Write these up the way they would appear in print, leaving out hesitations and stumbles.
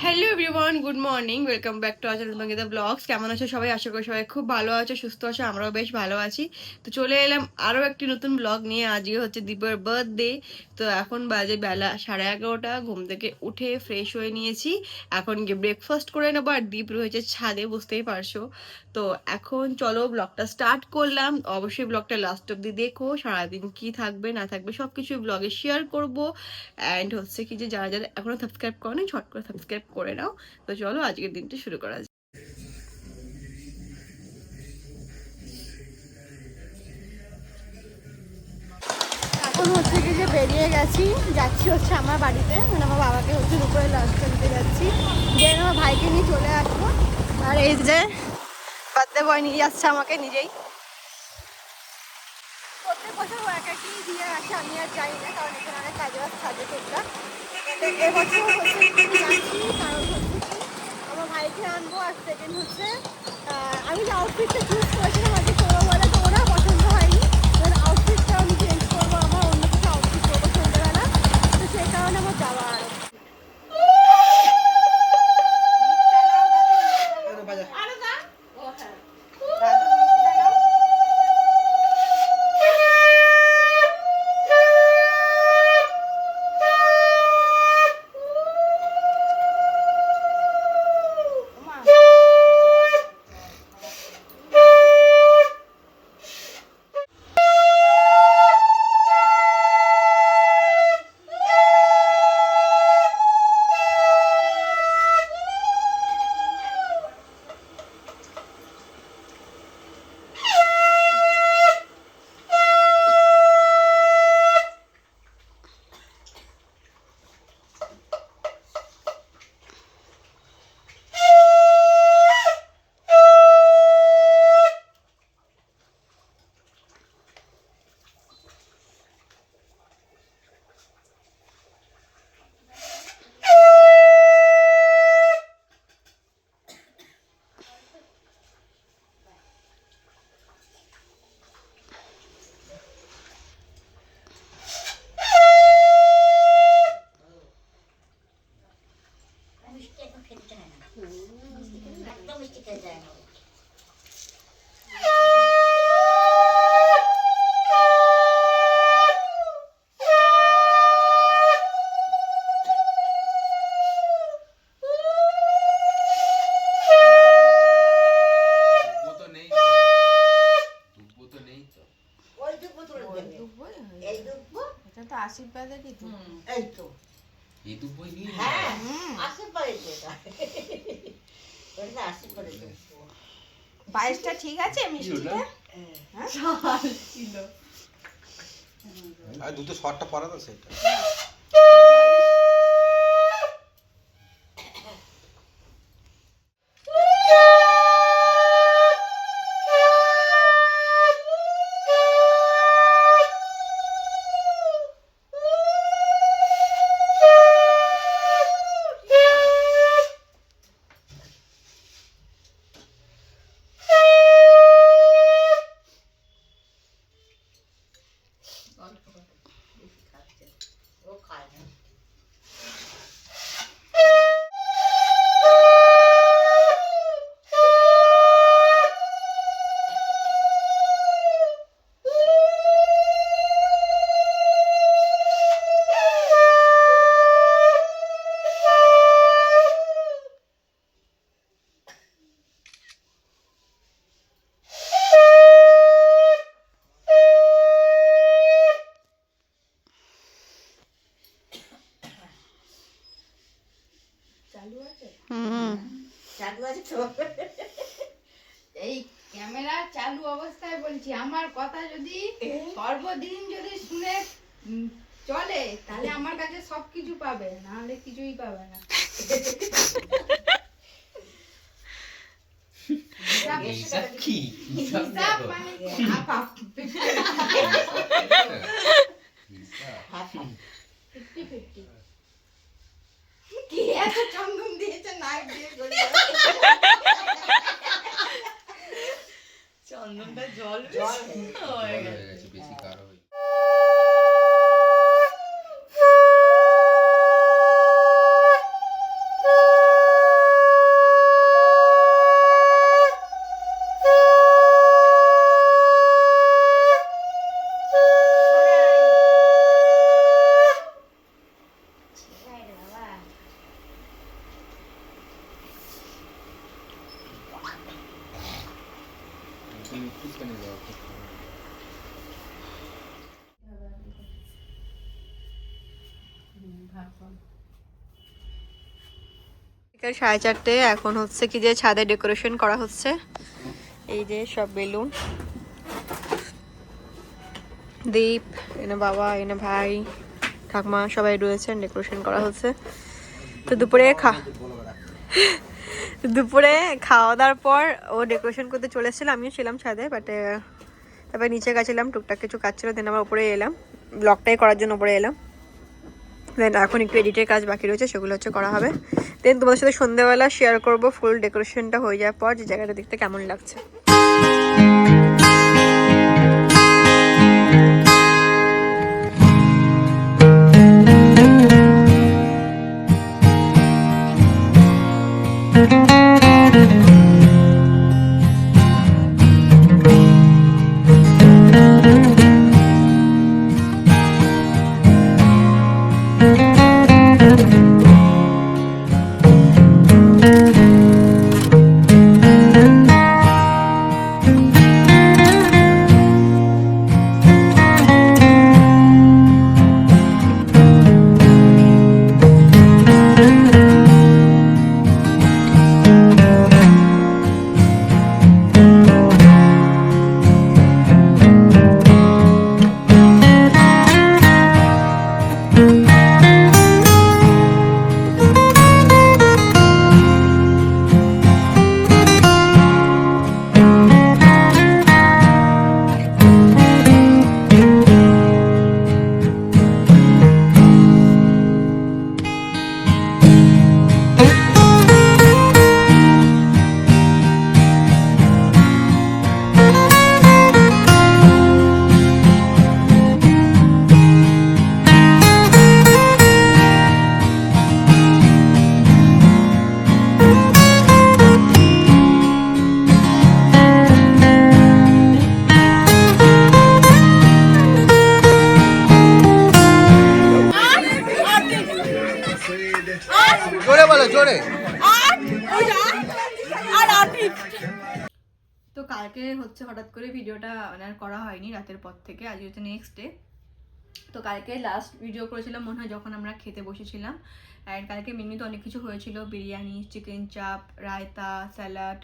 Hello everyone, good morning, welcome back to আচার Sangeeta blogs. কেমন আছো সবাই? আশা করি সবাই খুব ভালো আছো, সুস্থ আছো। আমরাও বেশ ভালো আছি। তো চলে এলাম আরও একটি নতুন ব্লগ নিয়ে। আজকে হচ্ছে দীপের বার্থডে। তো এখন বাজে বেলা 11:30। ঘুম থেকে উঠে ফ্রেশ হয়ে নিয়েছি। এখন গিয়ে ব্রেকফাস্ট করে নেবো। আর দীপ রয়েছে ছাদে, বুঝতেই পারছো। তো এখন চলো ব্লগটা স্টার্ট করলাম। অবশ্যই ব্লগটা লাস্ট অব্দি দেখো। সারাদিন কি থাকবে না থাকবে সব কিছু ব্লগে শেয়ার করবো। অ্যান্ড হচ্ছে কি যে যারা যারা এখনো সাবস্ক্রাইব করো নি, ছট করে সাবস্ক্রাইব করে নাও। তো চলো আজকের দিনটা শুরু করা যাক। এখন হচ্ছে কি যে বেরিয়ে গেছি, যাচ্ছি হচ্ছে আমার বাড়িতে, মানে আমার বাবাকে হচ্ছে দুপুরে লাঞ্চটা দিতে যাচ্ছি। দেন আমার ভাইকে নিয়ে চলে আসবো। আর এই যে বার্থডে বয় নিয়ে যাচ্ছে আমাকে নিজেই। প্রত্যেক বছর ও এক একই দিয়ে আসে, আমি আর যাই না, কারণ এখানে অনেক কাজে বাজ থাকে টুকটাক। এবছর হচ্ছে কি যাচ্ছি, কারণ হচ্ছে কি আমার ভাইকে আনবো। আর সেকেন্ড হচ্ছে আমি যে আউটফিটটা চুজ করেছিলাম আজকে করবো বলে, তো ওরা পছন্দ হয়নি। আউটফিটটা আমি চেঞ্জ করবো, আমার অন্য কিছু আউটফিট করবো সন্ধ্যেবেলা। তো সেই কারণে আমার যাওয়া আরো। আশীর্বাদেরই তো এই তো এই তো বই নিয়ে হ্যাঁ আশীর্বাদের এটা ওটা আশীর্বাদের তো 22টা ঠিক আছে মিষ্টিটা হ্যাঁ ছিল আর দুটো শর্টটা পরা তো সেটা এই ক্যামেরা চালু অবস্থায় বলছি, আমার কথা যদি সর্বদিন যদি শুনে চলে তাহলে আমার কাছে সবকিছু পাবে, না হলে কিছুই পাবে না। কি এত চন্দন দিয়েছে নাক দিয়ে চন্দনটা জল হয়ে গেছে বেশি গাঢ় হয়ে। বিকাল 4:30, এখন হচ্ছে কি যে ছাদে ডেকোরেশন করা হচ্ছে। এই যে সব বেলুন, দীপ, এনে বাবা, এনে ভাই, ঠাকমা সবাই রয়েছেন, ডেকোরেশন করা হচ্ছে। তো দুপুরে খাওয়া দাওয়ার পর ও ডেকোরেশন করতে চলে এসেছিল, আমিও ছিলাম ছাদে, বাট তারপরে নিচে গেছিলাম, টুকটাক কিছু কাজ ছিল, দেন আবার উপরে এলাম, ব্লগটাই করার জন্য উপরে এলাম। দেন এখন একটু এডিটের কাজ বাকি রয়েছে, সেগুলো হচ্ছে করা হবে। দেন তোমাদের সাথে সন্ধ্যেবেলা শেয়ার করবো ফুল ডেকোরেশনটা হয়ে যাওয়ার পর যে জায়গাটা দেখতে কেমন লাগছে। জোরে বলো, জোরে। তো কালকে হচ্ছে হঠাৎ করে ভিডিওটা মানে আর করা হয়নি রাতের পর থেকে, আজ হচ্ছে নেক্সট ডে। তো কালকে লাস্ট ভিডিও করেছিলাম মনে হয় যখন আমরা খেতে বসেছিলাম। অ্যান্ড কালকে মেনুতে অনেক কিছু হয়েছিল, বিরিয়ানি, চিকেন চাপ, রায়তা, স্যালাড,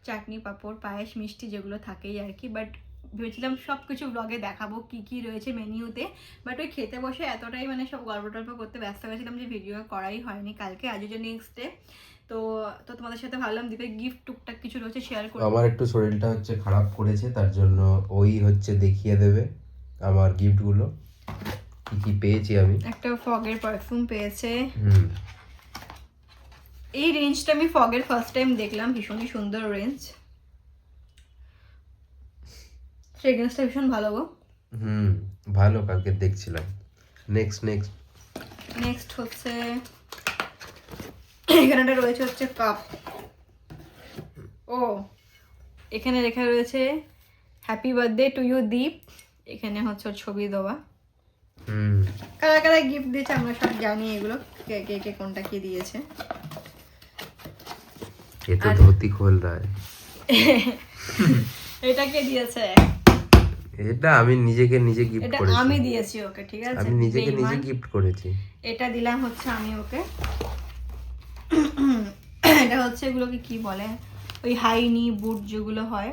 চাটনি, পাঁপড়, পায়েস, মিষ্টি, যেগুলো থাকেই আর কি। বাট ভেবেছিলাম সব কিছু ব্লগে দেখাবো কী কী রয়েছে মেনুতে, বাট ওই খেতে বসে এতটাই মানে সব গল্প টল্প করতে ব্যস্ত হয়েছিলাম যে ভিডিও করাই হয়নি কালকে। আজ হচ্ছে নেক্সট ডে। তো তোমাদের সাথে ভাবলাম দীপের গিফট টুকটাক কিছু রয়েছে শেয়ার করবো। আমার একটু শরীরটা হচ্ছে খারাপ করেছে, তার জন্য ওই হচ্ছে দেখিয়ে দেবে আমার গিফটগুলো কি কি পেয়েছি আমি। একটা ফগের পারফিউম পেয়েছে। এই রেঞ্জটা আমি ফগের ফার্স্ট টাইম দেখলাম, ভীষণই সুন্দর রেঞ্জ, ফ্রেগ্রেন্সটা ভীষণ ভালো গো। ভালো, কালকে দেখছিলাম। নেক্সট হচ্ছে এখানেটা রয়েছে হচ্ছে কাপ। ও এখানে লেখা রয়েছে হ্যাপি বার্থডে টু ইউ দীপ, এখানে হচ্ছে ওর ছবি দেওয়া। কারা কারা গিফট দিয়েছে আমরা সব জানি, এগুলো কে কে কে কোনটা কি দিয়েছে। এ তো ধুতি খোল রা है। এটা কে দিয়েছে? এটা আমি নিজেকে নিজে গিফট এটা করেছি। আমি দিয়েছি ওকে, ঠিক আছে, আমি নিজেকে নিজে গিফট করেছি। এটা দিলাম হচ্ছে আমি ওকে। এটা হচ্ছে এগুলোকে কি বলে, ওই হাই নি বুট যেগুলো হয়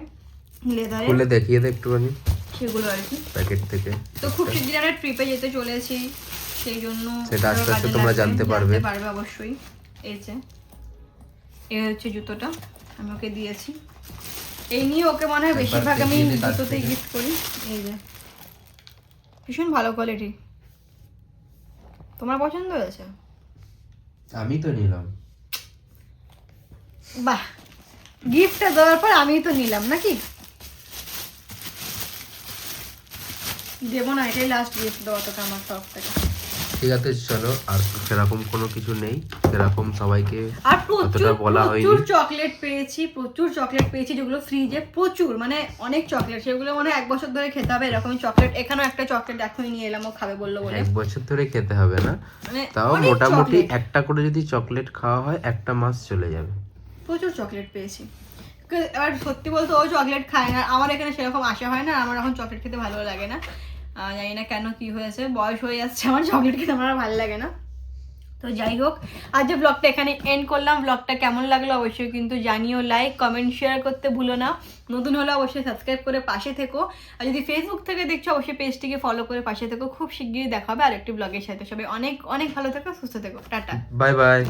লেদারে, খুলে দেখিয়ে দে একটুখানি সেগুলো আর কি প্যাকেট থেকে। তো খুব শীঘ্রই আমরা ট্রিপে যেতে চলেছি, সেই জন্য সেটা আস্তে আস্তে তোমরা জানতে পারবে অবশ্যই। এই হচ্ছে জুতোটা আমি ওকে দিয়েছি, এই নিয়ে ওকে মনে হয় বেশিরভাগ আমি জুতোতেই গিফট করি। এই যে ভীষণ ভালো কোয়ালিটি, তোমার পছন্দ হয়েছে? আমি তো নিলাম। বাহ, গিফটটা দেওয়ার পর আমিই তো নিলাম নাকি, দেবো না, এটাই লাস্ট গিফট দেওয়া তোকে আমার তরফ থেকে। ঠিক আছে চলো, আর সেরকম কোনো কিছু নেই, সেরকম সবাইকে আর অতটা বলা হয়নি। প্রচুর চকলেট পেয়েছি যেগুলো ফ্রিজে প্রচুর, মানে অনেক চকলেট, সেগুলো মানে 1 বছর ধরে খেতে হবে এরকমই চকলেট। এখানেও একটা চকলেট এখনই নিয়ে এলাম, ও খাবে বললো বলে। 1 বছর ধরে খেতে হবে না, মানে তাও অনেক মোটামুটি chocolate। একটা করে যদি চকলেট খাওয়া হয় 1টা মাস চলে যাবে। প্রচুর চকলেট পেয়েছি। এবার সত্যি বলতে ও চকলেট খায় না, আমার এখানে সেরকম আশা হয় না, আমার এখন চকলেট খেতে ভালো লাগে না, জানি না কেন কি হয়েছে, বয়স হয়ে যাচ্ছে আমার, চকলেট খেতে আমার ভালো লাগে না। তো যাই হোক, আজ যে ব্লগটা এখানে এন্ড করলাম। ব্লগটা কেমন লাগলো অবশ্যই কিন্তু জানিও, লাইক কমেন্ট শেয়ার করতে ভুলো না। নতুন হলে অবশ্যই সাবস্ক্রাইব করে পাশে থেকো, আর যদি ফেসবুক থেকে দেখছো অবশ্যই পেজটিকে ফলো করে পাশে থেকো। খুব শিগগিরই দেখা হবে আরেকটি ব্লগের সাথে। সবাই অনেক অনেক ভালো থেকো, সুস্থ থেকো, টাটা। Bye bye.